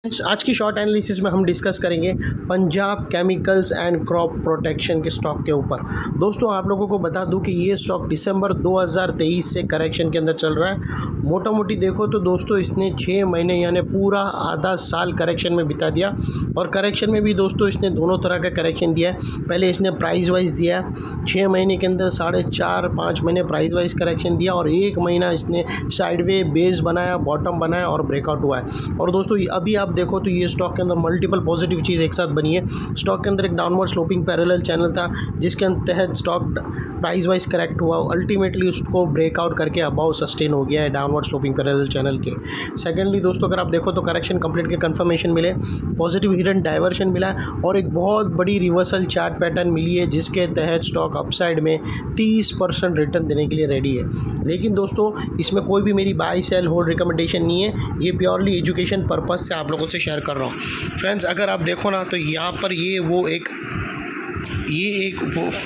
आज की short analysis में हम डिस्कस करेंगे Punjab chemicals and crop protection के स्टॉक के ऊपर। दोस्तों आप लोगों को बता दूं कि ये स्टॉक दिसंबर 2023 से करेक्शन के अंदर चल रहा है। मोटा मोटी देखो तो दोस्तों इसने 6 महीने यानी पूरा आधा साल करेक्शन में बिता दिया। और करेक्शन में भी दोस्तों इसने दोनों तरह का करेक्शन दिया है। पहले इसने प्राइस वाइज दिया, 6 महीने के अंदर 4.5-5 महीने प्राइस वाइज करेक्शन दिया और 1 महीना इसने साइडवे बेस बनाया, बॉटम बनाया और ब्रेकआउट हुआ है। और दोस्तों अभी आप देखो तो ये स्टॉक के अंदर मल्टीपल पॉजिटिव चीज़ एक साथ बनी है। स्टॉक के अंदर एक डाउनवर्ड स्लोपिंग पैरेलल चैनल था जिसके तहत स्टॉक प्राइस वाइज करेक्ट हुआ, अल्टीमेटली उसको ब्रेकआउट करके अबाउ सस्टेन हो गया है डाउनवर्ड स्लोपिंग पैरेलल चैनल के। सेकेंडली दोस्तों अगर आप देखो तो करेक्शन कंप्लीट के कंफर्मेशन मिले, पॉजिटिव हिडन डाइवर्शन मिला और एक बहुत बड़ी रिवर्सल चार्ट पैटर्न मिली है जिसके तहत स्टॉक अपसाइड में 30% रिटर्न देने के लिए रेडी है। लेकिन दोस्तों इसमें कोई भी मेरी बाय सेल होल्ड रिकमेंडेशन नहीं है, ये प्योरली एजुकेशन पर्पज़ से आप लोगों से शेयर कर रहा हूँ। फ्रेंड्स अगर आप देखो ना तो यहाँ पर ये एक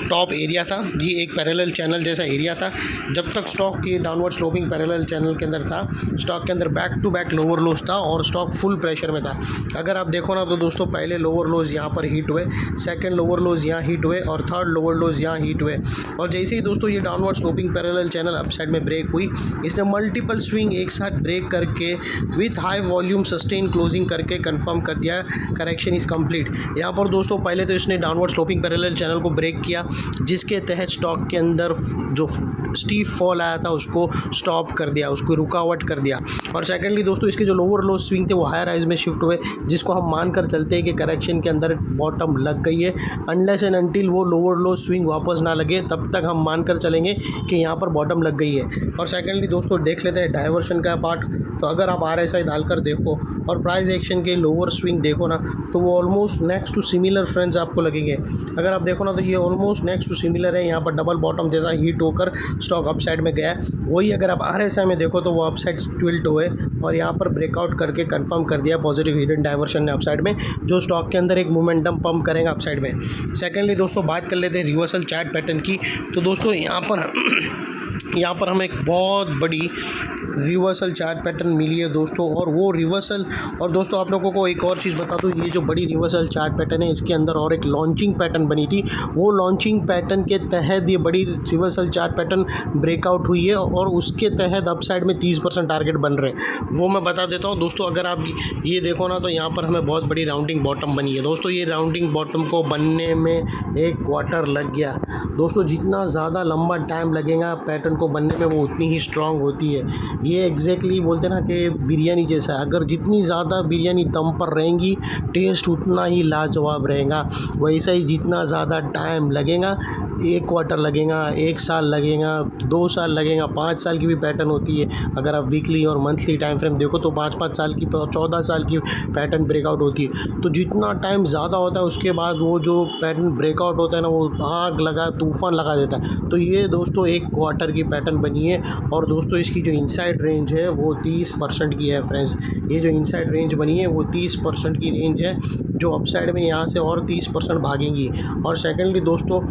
टॉप एरिया था, ये एक पैरेलल चैनल जैसा एरिया था। जब तक स्टॉक की डाउनवर्ड स्लोपिंग पैरेलल चैनल के अंदर था, स्टॉक के अंदर back to back lower lows था और स्टॉक फुल प्रेशर में था। अगर आप देखो ना तो दोस्तों पहले लोअर लोज यहाँ पर हिट हुए, सेकंड लोअर लोज यहाँ हिट हुए और थर्ड लोअर लोज यहाँ हिट हुए। और जैसे ही दोस्तों ये downward sloping parallel channel upside में ब्रेक हुई, इसने मल्टीपल स्विंग एक साथ ब्रेक करके with high volume sustain closing करके कंफर्म कर दिया करेक्शन इज़ कंप्लीट। यहाँ पर दोस्तों पहले तो इसने डाउनवर्ड स्लोपिंग पैरेलल चैनल को ब्रेक किया जिसके तहत स्टॉक के अंदर जो स्टीप फॉल आया था उसको स्टॉप कर दिया, उसको रुकावट कर दिया। और सेकेंडली दोस्तों इसके जो लोअर लो स्विंग थे वो हायर राइज में शिफ्ट हुए, जिसको हम मानकर चलते हैं कि करेक्शन के अंदर बॉटम लग गई है। अनलेस एंड अनटिल वो लोअर लो स्विंग वापस ना लगे तब तक हम मानकर चलेंगे कि यहाँ पर बॉटम लग गई है। और सेकेंडली दोस्तों देख लेते हैं डाइवर्शन का पार्ट। तो अगर आप RSI डालकर देखो और प्राइस एक्शन के लोअर स्विंग देखो ना तो वो almost next to similar friends आपको लगेंगे। अगर आप देखो ना तो ये ऑलमोस्ट नेक्स्ट टू सिमिलर है, यहाँ पर डबल बॉटम जैसा हीट होकर स्टॉक अपसाइड में गया है। वही अगर आप RSI में देखो तो वो अपसाइड ट्विल्ट हुए और यहाँ पर ब्रेकआउट करके कंफर्म कर दिया पॉजिटिव हिडन डाइवर्शन ने अपसाइड में, जो स्टॉक के अंदर एक मोमेंटम पंप करेगा अपसाइड में। सेकेंडली दोस्तों बात कर लेते हैं रिवर्सल चार्ट पैटर्न की। तो दोस्तों यहाँ पर हमें एक बहुत बड़ी रिवर्सल चार्ट पैटर्न मिली है दोस्तों। और वो रिवर्सल, और दोस्तों आप लोगों को एक और चीज़ बता दूँ, ये जो बड़ी रिवर्सल चार्ट पैटर्न है इसके अंदर और एक लॉन्चिंग पैटर्न बनी थी। वो लॉन्चिंग पैटर्न के तहत ये बड़ी रिवर्सल चार्ट पैटर्न ब्रेकआउट हुई है और उसके तहत अपसाइड में 30% टारगेट बन रहे हैं। वो मैं बता देता हूँ दोस्तों। अगर आप ये देखो ना तो यहाँ पर हमें बहुत बड़ी राउंडिंग बॉटम बनी है दोस्तों। ये राउंडिंग बॉटम को बनने में 1 क्वार्टर लग गया दोस्तों। जितना ज़्यादा लंबा टाइम लगेगा पैटर्न को बनने में वो उतनी ही स्ट्रांग होती है। ये एग्जैक्टली बोलते हैं ना कि बिरयानी जैसा, अगर जितनी ज़्यादा बिरयानी दम पर रहेंगी टेस्ट उतना ही लाजवाब रहेगा। वैसा ही जितना ज़्यादा टाइम लगेगा, 1 क्वार्टर लगेगा, 1 साल लगेगा, 2 साल लगेगा, 5 साल की भी पैटर्न होती है। अगर आप वीकली और मंथली टाइम फ्रेम देखो तो 5-5 साल की, 14 साल की पैटर्न ब्रेकआउट होती है। तो जितना टाइम ज़्यादा होता है उसके बाद वो जो पैटर्न ब्रेकआउट होता है ना वो आग लगा तूफान लगा देता है। तो ये दोस्तों 1 क्वार्टर की पैटर्न बनी है। और दोस्तों इसकी जो इनसाइड रेंज है वो 30% की है फ्रेंड्स। ये जो इनसाइड रेंज बनी है वो 30% की रेंज है, जो अपसाइड में यहाँ से और 30% भागेंगी। और सेकेंडली दोस्तों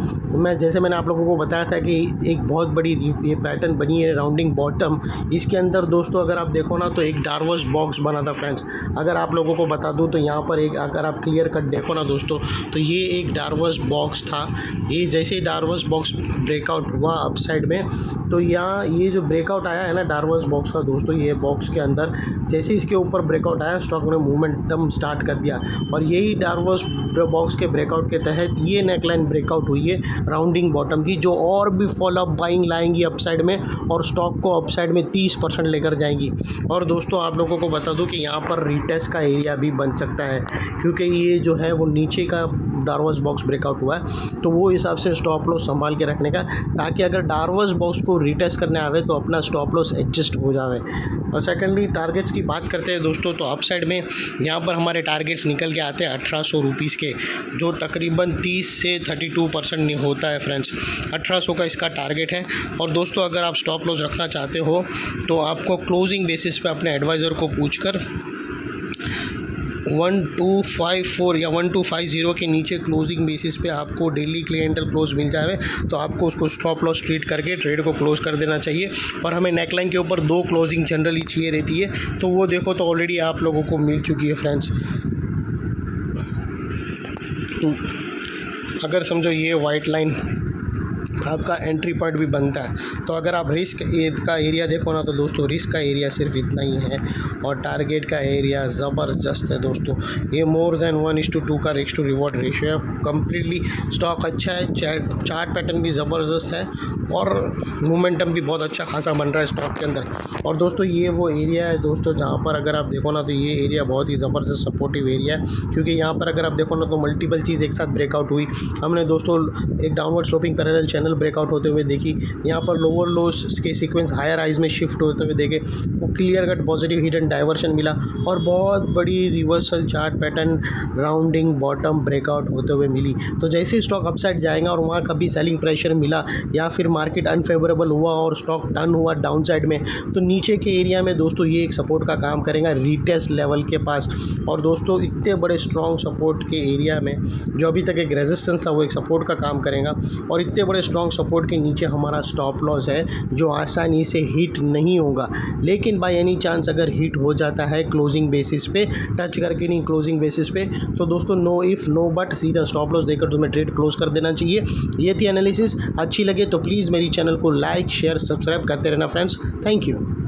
मैंने आप लोगों को बताया था कि एक बहुत बड़ी ये पैटर्न बनी है राउंडिंग बॉटम। इसके अंदर दोस्तों अगर आप देखो ना तो एक डार्वस बॉक्स बना था फ्रेंड्स। अगर आप लोगों को बता दूं तो यहाँ पर एक, अगर आप क्लियर कट देखो ना दोस्तों तो ये एक डार्वस बॉक्स था। ये जैसे ही डार्वस बॉक्स ब्रेकआउट हुआ अपसाइड में तो यहाँ ये जो ब्रेकआउट आया है ना डार्वस बॉक्स का दोस्तों, ये बॉक्स के अंदर जैसे इसके ऊपर ब्रेकआउट आया स्टॉक ने मूवमेंटम स्टार्ट कर दिया। और यही डार्वस बॉक्स के ब्रेकआउट के तहत ये नेकलाइन ब्रेकआउट हुई है राउंडिंग बॉटम की, जो और भी फॉलोअप बाइंग लाएंगी अपसाइड में और स्टॉक को अपसाइड में 30% लेकर जाएंगी। और दोस्तों आप लोगों को बता दूं कि यहाँ पर रीटेस्ट का एरिया भी बन सकता है, क्योंकि ये जो है वो नीचे का डार्वस बॉक्स ब्रेकआउट हुआ है। तो वो हिसाब से स्टॉप लॉस संभाल के रखने का, ताकि अगर डार्वस बॉक्स को रीटेस्ट करने आवे तो अपना स्टॉप लॉस एडजस्ट हो जाए। और सेकेंडली टारगेट्स की बात करते हैं दोस्तों, तो अपसाइड में यहाँ पर हमारे टारगेट्स निकल के आते हैं 1800 रुपीज़ के, जो तकरीबन 30 से 32% होता है फ्रेंड्स। 1800 का इसका टारगेट है। और दोस्तों अगर आप स्टॉप लॉस रखना चाहते हो तो आपको क्लोजिंग बेसिस पे अपने एडवाइज़र को पूछकर 1254 या 1250 के नीचे क्लोजिंग बेसिस पे आपको डेली क्लियंटल क्लोज मिल जाए तो आपको उसको स्टॉप लॉस ट्रीट करके ट्रेड को क्लोज कर देना चाहिए। और हमें नेकलाइन के ऊपर 2 क्लोजिंग जनरली चाहिए रहती है, तो वो देखो तो ऑलरेडी आप लोगों को मिल चुकी है फ्रेंड्स। अगर समझो ये वाइट लाइन आपका एंट्री पॉइंट भी बनता है, तो अगर आप रिस्क का एरिया देखो ना, तो दोस्तों रिस्क का एरिया सिर्फ इतना ही है और टारगेट का एरिया ज़बरदस्त है दोस्तों। ये मोर देन 1:2 का रिस्क टू रिवॉर्ड रेशियो है। कम्प्लीटली स्टॉक अच्छा है, चार्ट पैटर्न भी ज़बरदस्त है और मोमेंटम भी बहुत अच्छा खासा बन रहा है स्टॉक के अंदर। और दोस्तों ये वो एरिया है दोस्तों जहाँ पर अगर आप देखो ना, तो ये एरिया बहुत ही ज़बरदस्त सपोर्टिव एरिया है, क्योंकि यहाँ पर अगर आप देखो ना, तो मल्टीपल चीज़ एक साथ ब्रेकआउट हुई। हमने दोस्तों एक downward sloping parallel channel breakout होते हुए देखी, यहाँ पर लोअर लोस के सीक्वेंस हायर हाइज में शिफ्ट होते हुए देखे, वो clear cut positive hidden diversion मिला और बहुत बड़ी reversal chart pattern rounding bottom breakout होते हुए मिली। तो जैसे ही स्टॉक अपसाइड जाएगा और वहाँ कभी सेलिंग प्रेशर मिला या फिर मार्केट अनफेवरेबल हुआ और स्टॉक टर्न हुआ डाउन साइड में, तो नीचे के एरिया में दोस्तों ये एक सपोर्ट का काम करेगा रीटेस्ट लेवल के पास। और दोस्तों इतने बड़े स्ट्रॉन्ग सपोर्ट के एरिया में जो अभी तक एक रेजिस्टेंस था, वो एक सपोर्ट का काम करेगा। और इतने बड़े स्ट्रॉन्ग सपोर्ट के नीचे हमारा स्टॉप लॉस है जो आसानी से हिट नहीं होगा, लेकिन बाय एनी चांस अगर हिट हो जाता है क्लोजिंग बेसिस पे, टच करके नहीं क्लोजिंग बेसिस पे, तो दोस्तों नो इफ़ नो बट सीधा स्टॉप लॉस देकर तुम्हें ट्रेड क्लोज कर देना चाहिए। ये थी एनालिसिस। अच्छी लगे तो प्लीज़ मेरी चैनल को लाइक शेयर सब्सक्राइब करते रहना फ्रेंड्स। Thank you.